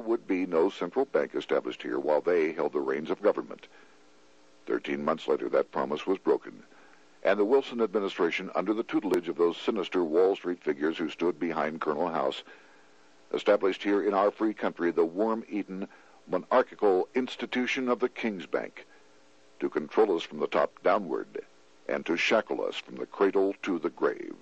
would be no central bank established here while they held the reins of government. 13 months later, that promise was broken, and the Wilson administration, under the tutelage of those sinister Wall Street figures who stood behind Colonel House, established here in our free country the worm-eaten, monarchical institution of the King's Bank, to control us from the top downward and to shackle us from the cradle to the grave.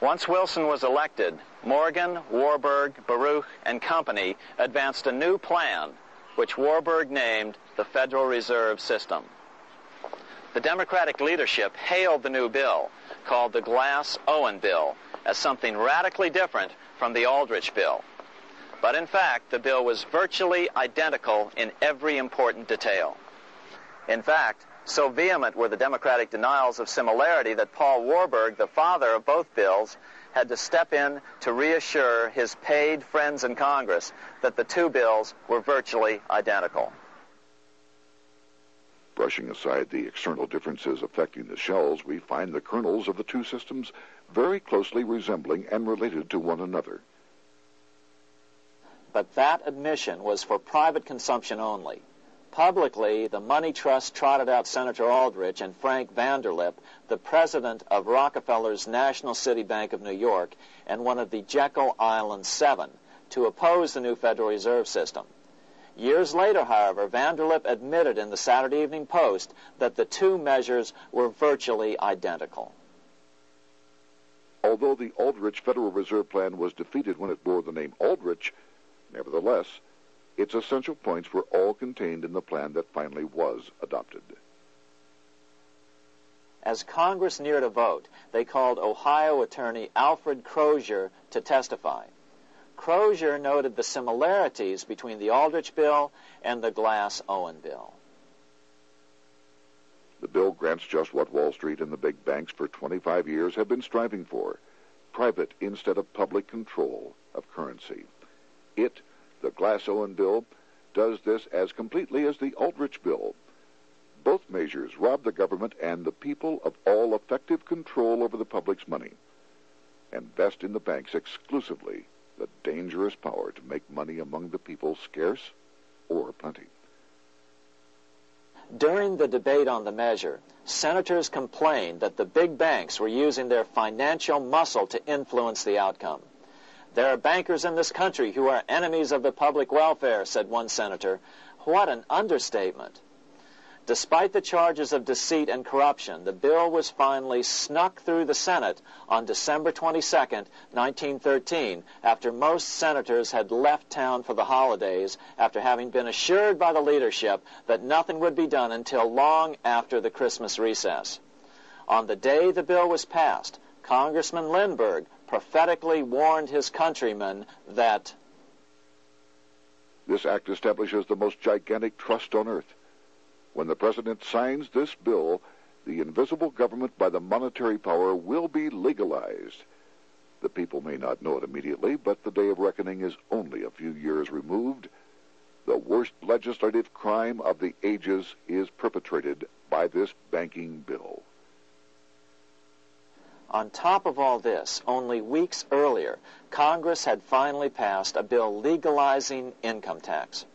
Once Wilson was elected, Morgan, Warburg, Baruch, and company advanced a new plan, which Warburg named the Federal Reserve System. The Democratic leadership hailed the new bill, called the Glass-Owen Bill, as something radically different from the Aldrich Bill. But in fact, the bill was virtually identical in every important detail. In fact, so vehement were the Democratic denials of similarity that Paul Warburg, the father of both bills, had to step in to reassure his paid friends in Congress that the two bills were virtually identical. Brushing aside the external differences affecting the shells, we find the kernels of the two systems very closely resembling and related to one another. But that admission was for private consumption only. Publicly, the money trust trotted out Senator Aldrich and Frank Vanderlip, the president of Rockefeller's National City Bank of New York and one of the Jekyll Island Seven, to oppose the new Federal Reserve System. Years later, however, Vanderlip admitted in the Saturday Evening Post that the two measures were virtually identical. Although the Aldrich Federal Reserve Plan was defeated when it bore the name Aldrich, nevertheless, its essential points were all contained in the plan that finally was adopted. As Congress neared a vote, they called Ohio attorney Alfred Crozier to testify. Crozier noted the similarities between the Aldrich Bill and the Glass-Owen Bill. The bill grants just what Wall Street and the big banks for 25 years have been striving for: private instead of public control of currency. It, the Glass-Owen Bill, does this as completely as the Aldrich Bill. Both measures rob the government and the people of all effective control over the public's money, and vest in the banks exclusively the dangerous power to make money among the people scarce or plenty. During the debate on the measure, senators complained that the big banks were using their financial muscle to influence the outcome. "There are bankers in this country who are enemies of the public welfare," said one senator. What an understatement. Despite the charges of deceit and corruption, the bill was finally snuck through the Senate on December 22, 1913, after most senators had left town for the holidays, after having been assured by the leadership that nothing would be done until long after the Christmas recess. On the day the bill was passed, Congressman Lindbergh prophetically warned his countrymen that this act establishes the most gigantic trust on earth. When the president signs this bill, the invisible government by the monetary power will be legalized. The people may not know it immediately, but the day of reckoning is only a few years removed. The worst legislative crime of the ages is perpetrated by this banking bill. On top of all this, only weeks earlier, Congress had finally passed a bill legalizing income tax.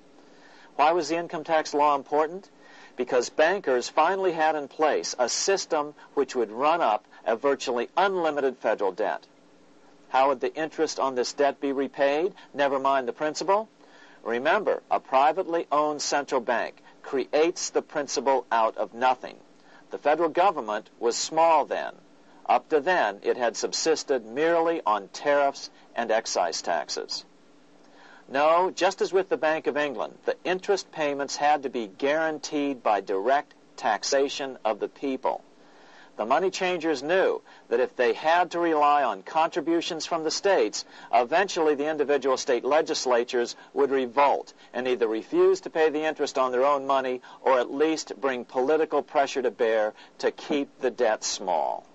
Why was the income tax law important? Because bankers finally had in place a system which would run up a virtually unlimited federal debt. How would the interest on this debt be repaid? Never mind the principal. Remember, a privately owned central bank creates the principal out of nothing. The federal government was small then. Up to then, it had subsisted merely on tariffs and excise taxes. No, just as with the Bank of England, the interest payments had to be guaranteed by direct taxation of the people. The money changers knew that if they had to rely on contributions from the states, eventually the individual state legislatures would revolt and either refuse to pay the interest on their own money or at least bring political pressure to bear to keep the debt small.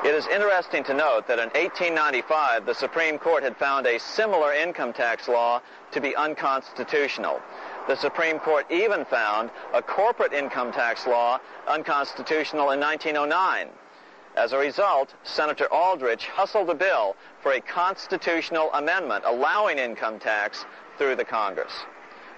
It is interesting to note that in 1895, the Supreme Court had found a similar income tax law to be unconstitutional. The Supreme Court even found a corporate income tax law unconstitutional in 1909. As a result, Senator Aldrich hustled a bill for a constitutional amendment allowing income tax through the Congress.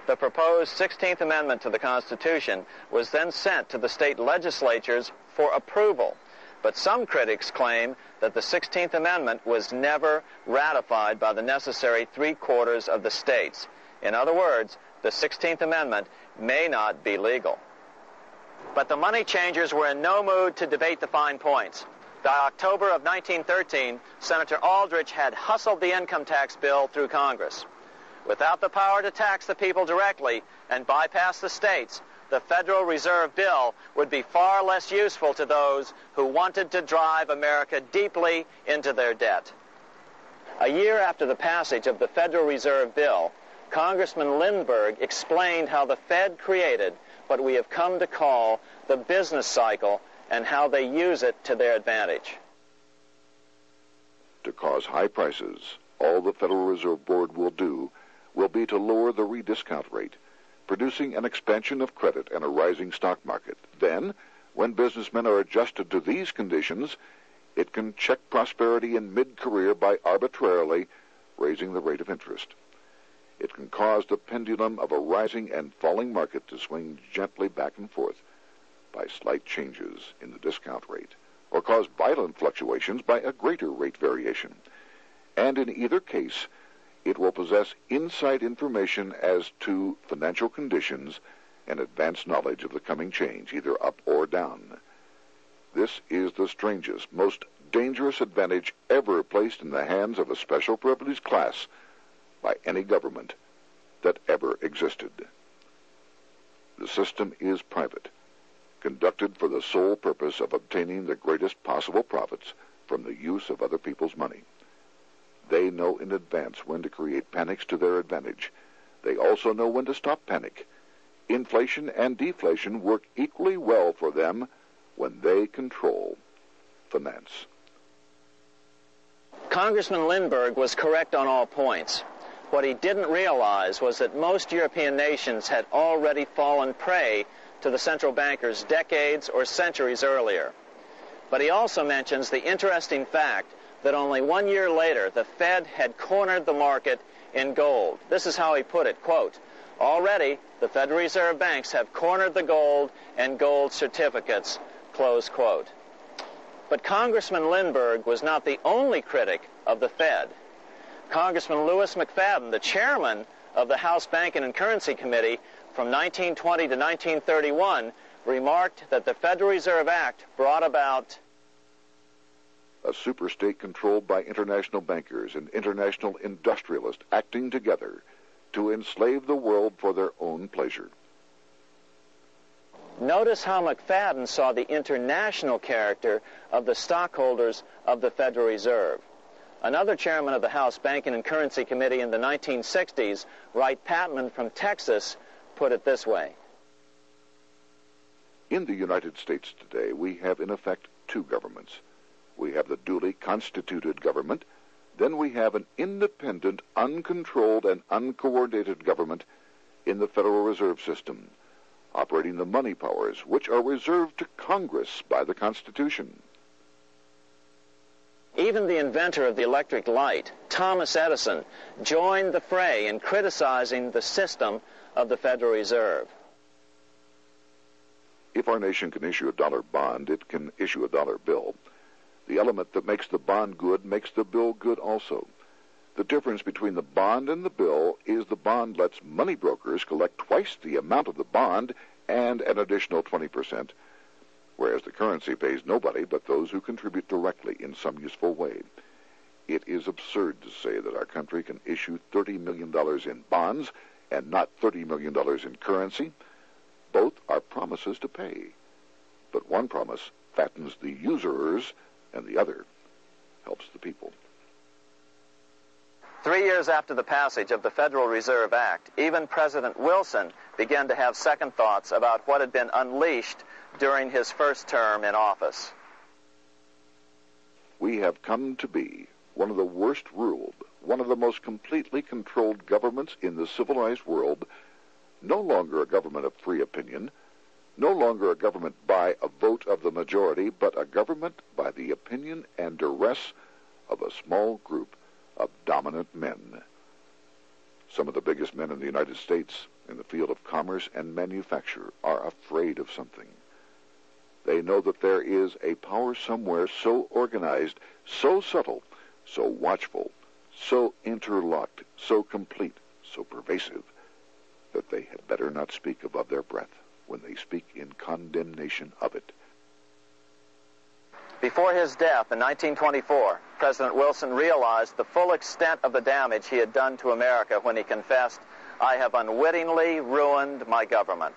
The proposed 16th Amendment to the Constitution was then sent to the state legislatures for approval. But some critics claim that the 16th Amendment was never ratified by the necessary 3/4 of the states. In other words, the 16th Amendment may not be legal. But the money changers were in no mood to debate the fine points. By October of 1913, Senator Aldrich had hustled the income tax bill through Congress. Without the power to tax the people directly and bypass the states, the Federal Reserve Bill would be far less useful to those who wanted to drive America deeply into their debt. A year after the passage of the Federal Reserve Bill, Congressman Lindbergh explained how the Fed created what we have come to call the business cycle and how they use it to their advantage. To cause high prices, all the Federal Reserve Board will do will be to lower the rediscount rate, producing an expansion of credit and a rising stock market. Then, when businessmen are adjusted to these conditions, it can check prosperity in mid-career by arbitrarily raising the rate of interest. It can cause the pendulum of a rising and falling market to swing gently back and forth by slight changes in the discount rate, or cause violent fluctuations by a greater rate variation. And in either case, it will possess inside information as to financial conditions and advanced knowledge of the coming change, either up or down. This is the strangest, most dangerous advantage ever placed in the hands of a special privileged class by any government that ever existed. The system is private, conducted for the sole purpose of obtaining the greatest possible profits from the use of other people's money. They know in advance when to create panics to their advantage. They also know when to stop panic. Inflation and deflation work equally well for them when they control finance. Congressman Lindbergh was correct on all points. What he didn't realize was that most European nations had already fallen prey to the central bankers decades or centuries earlier. But he also mentions the interesting fact that only 1 year later, the Fed had cornered the market in gold. This is how he put it, quote, "Already, the Federal Reserve banks have cornered the gold and gold certificates," close quote. But Congressman Lindbergh was not the only critic of the Fed. Congressman Lewis McFadden, the chairman of the House Banking and Currency Committee from 1920 to 1931, remarked that the Federal Reserve Act brought about a superstate controlled by international bankers and international industrialists acting together to enslave the world for their own pleasure. Notice how McFadden saw the international character of the stockholders of the Federal Reserve. Another chairman of the House Banking and Currency Committee in the 1960s, Wright Patman from Texas, put it this way. In the United States today, we have in effect two governments. We have the duly constituted government, then we have an independent, uncontrolled, and uncoordinated government in the Federal Reserve System, operating the money powers which are reserved to Congress by the Constitution. Even the inventor of the electric light, Thomas Edison, joined the fray in criticizing the system of the Federal Reserve. If our nation can issue a dollar bond, it can issue a dollar bill. The element that makes the bond good makes the bill good also. The difference between the bond and the bill is the bond lets money brokers collect twice the amount of the bond and an additional 20%, whereas the currency pays nobody but those who contribute directly in some useful way. It is absurd to say that our country can issue $30 million in bonds and not $30 million in currency. Both are promises to pay. But one promise fattens the usurers, and the other helps the people. 3 years after the passage of the Federal Reserve Act, even President Wilson began to have second thoughts about what had been unleashed during his first term in office. We have come to be one of the worst ruled, one of the most completely controlled governments in the civilized world, no longer a government of free opinion, No longer a government by a vote of the majority, but a government by the opinion and duress of a small group of dominant men. Some of the biggest men in the United States in the field of commerce and manufacture are afraid of something. They know that there is a power somewhere so organized, so subtle, so watchful, so interlocked, so complete, so pervasive, that they had better not speak above their breath when they speak in condemnation of it. Before his death in 1924, President Wilson realized the full extent of the damage he had done to America when he confessed, "I have unwittingly ruined my government."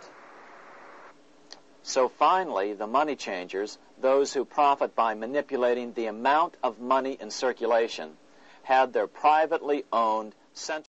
So finally, the money changers, those who profit by manipulating the amount of money in circulation, had their privately owned central